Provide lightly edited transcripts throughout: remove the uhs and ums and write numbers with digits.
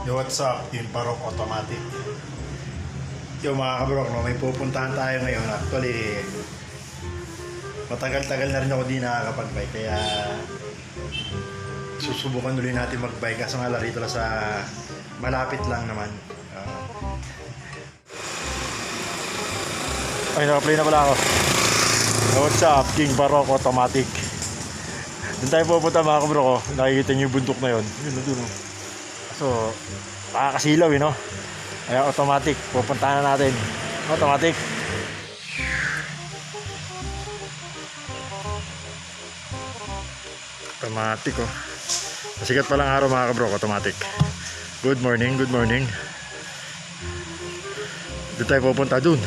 Yo, what's up? Team Parok Automatic. Yo mga kabrok, no, may pupuntahan tayo ngayon. Actually, matagal-tagal na rin ako di nakakapag-bike. Kaya susubukan ulit natin mag-bike. Kaso nga larito lang sa malapit lang naman. Ay, naka-play na pala ako. Yo, what's up? King Parok Automatic. Doon tayo pupunta mga kabrok. Oh. Nakikita niyo yung bundok na yun. Yun, doon. Oh. So, nakakasilaw no? Kaya automatic, pupuntahan na natin. Automatic. Automatic oh. Masikat pa lang araw mga kabrok, automatic. Good morning, good morning. Doon tayo pupunta dun.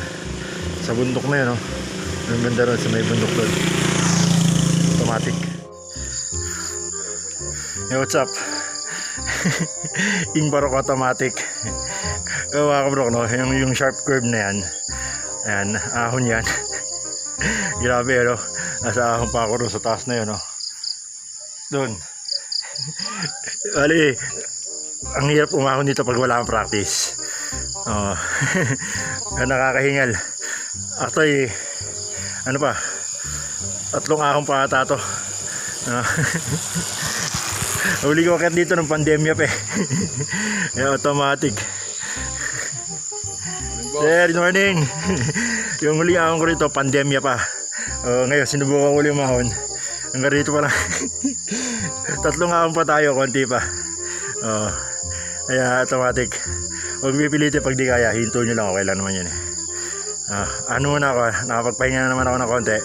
Sa bundok na yun oh. Ang ganda ron sa may bundok doon. Automatic. Hey, what's up? King Parok Automatic. Mga kabrok no, yung sharp curve na yan. Ayan, ahon yan. Grabe no. Nasa ahon pa ako sa taas na yun no. Doon. Bali, ang hirap umahon dito pag wala kang practice. Oh. Nakakahingal. Actually, ano pa? 3 ahon pa ata to. Huli ko akit dito ng pandemya pa eh. Automatic. Sir, good morning. Yung huli ahon ko rito, pandemya pa. Ngayon, sinubukan ko ulit umahon. Hanggang rito pa lang. 3 ahon pa tayo, konti pa. Kaya automatic. Huwag pipilitin pag di kaya, hinto nyo lang, okay lang naman yun eh. Ano muna ako, nakapagpahinga na naman ako ng konti.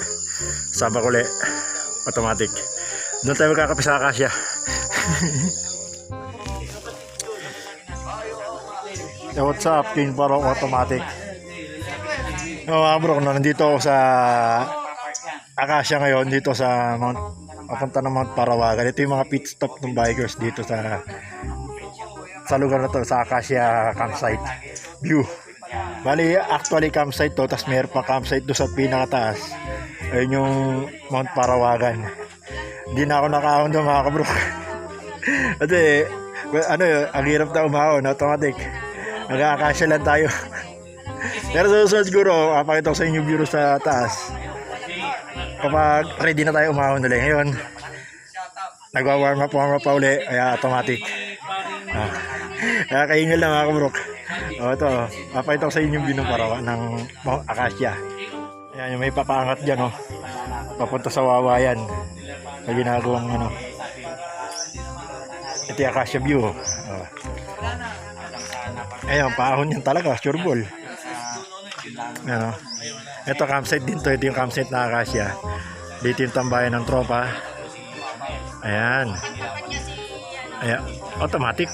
Sabak ulit, automatic. Doon tayo magkakape sa Akasya. Yo, what's up? King Parok Automatic. Mga bro, nandito ako sa Akasya ngayon, dito sa Mount, papunta ng Mount Parawagan. Ito yung mga pit stop ng bikers dito sa lugar na to, sa Akasya campsite view. Bali, actually campsite to, tas meron pa campsite do sa pinakataas. Ayun yung Mount Parawagan. Hindi na ako nakahon doon mga kabro. Kasi ano yun, ang hirap na umahon, automatic. Nag-aakasya lang tayo. Pero susunod siguro, pakita ko sa inyo view sa taas. Kapag ready na tayo umahon ulit. Ngayon, nagwa-warm up pa ulit, kaya automatic. Kaya kaingal lang mga kabrok. Ito, pakita ko sa inyo view ng Parawa ng Mount Akasya. Ayan, yung may papaangat dyan, papunta sa Wawayan. May ginagawang ano. Ito yung Akasya view. Ayan, paahon yan talaga, sure ball. Ano? Ito campsite din to, ito yung campsite na Akasya. Dito yung tambayan ng tropa. Ayan. Ayan, automatic.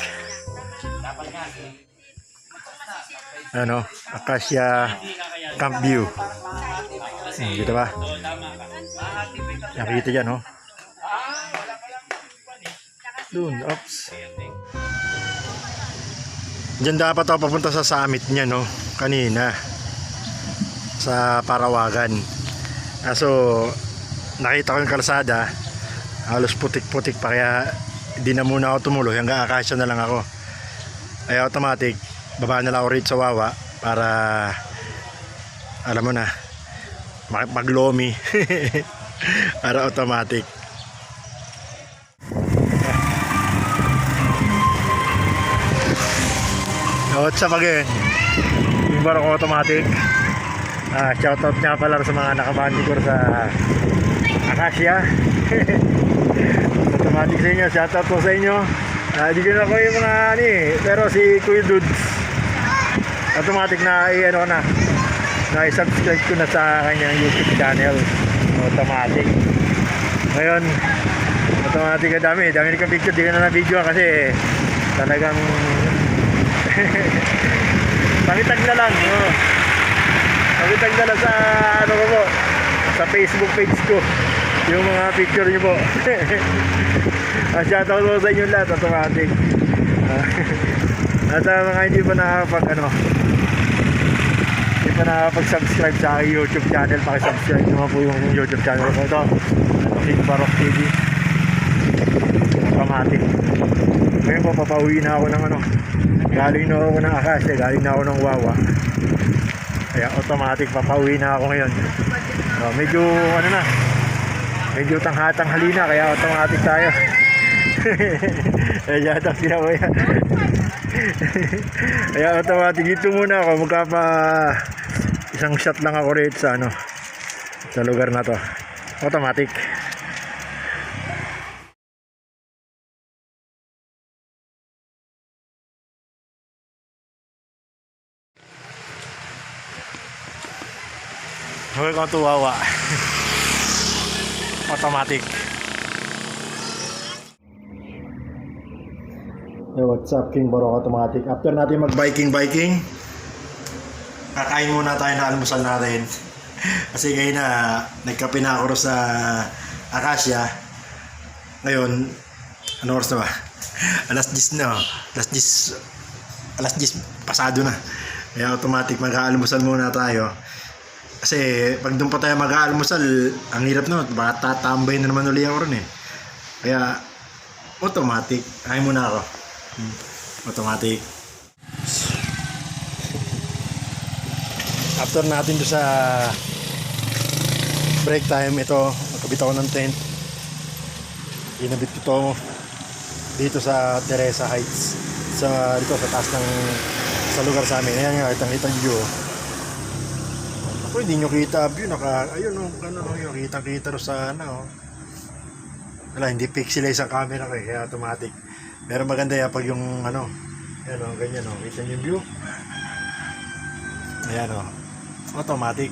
Ano, Akasya Camp View. Dito ba? Nakikita dyan, Doon, oops. Diyan dapat ako papunta sa summit niya, kanina. Sa Parawagan. So, nakita ko yung kalsada. Halos putik-putik pa, kaya hindi na muna ako tumuloy. Hanggang Akasya na lang ako. Ay automatic, baba na lang ako rito sa Wawa para, alam mo na, maglomi. Para automatic. What's up again? Yung Parok Automatic. Shoutout nga pala sa mga nakabandikor sa Akasya. Automatic sa inyo, shoutout po sa inyo. Hindi ko na ko yung mga pero si Kuya Dudes automatic na i-subscribe ko na sa kanyang YouTube channel. Automatic. Ngayon, automatic dami ka picture, di ka na video kasi talagang pakitag na lang pakitag na lang sa ano ko po, sa Facebook page ko yung mga picture nyo po. Shoutout po sa inyo lahat, automatic. At mga hindi pa nakapag-subscribe sa aking YouTube channel, pakisubscribe naman po yung YouTube channel ko. Ito, King Parok TV. Automatic. Ngayon ko, papauwi na ako ng ano. Galing na ako ng Acacia, galing na ako ng Wawa. Kaya automatic papauwi na ako ngayon. Medyo ano na, medyo tanghali na, kaya automatic tayo. Kaya yata sila ko yan. Kaya automatic dito muna ako, magkapa isang shot lang ako rito sa ano, sa lugar na to. Automatic. Welcome to Wawa. Automatic. Hey, what's up, King Barok Automatic? After natin mag-biking, kakain muna tayo na almusal natin. Kasi ngayon na nagkape na ako sa Acacia. Ngayon, ano oras na ba? Alas 10 na. Alas 10 pasado na. Kaya automatic mag-aalmusal muna tayo. Kasi pag doon pa tayo mag-aalmusal, ang hirap naman, baka tatambay na naman ulit ako rin eh. Kaya automatic, kain muna ako. Automatic. After natin doon sa break time, ito, magkabit ako ng tent. Inabit ko to dito sa Teresa Heights. Dito sa taas ng sa lugar sa amin. Ayan nga, itang view. Hindi nyo kita view, ayun o, yung kita ro sana o. Wala, hindi pixelize ang camera ko kaya automatic. Pero maganda yan pag yung ano, ayan o, ganyan o, kita nyo yung view. Ayan o, automatic.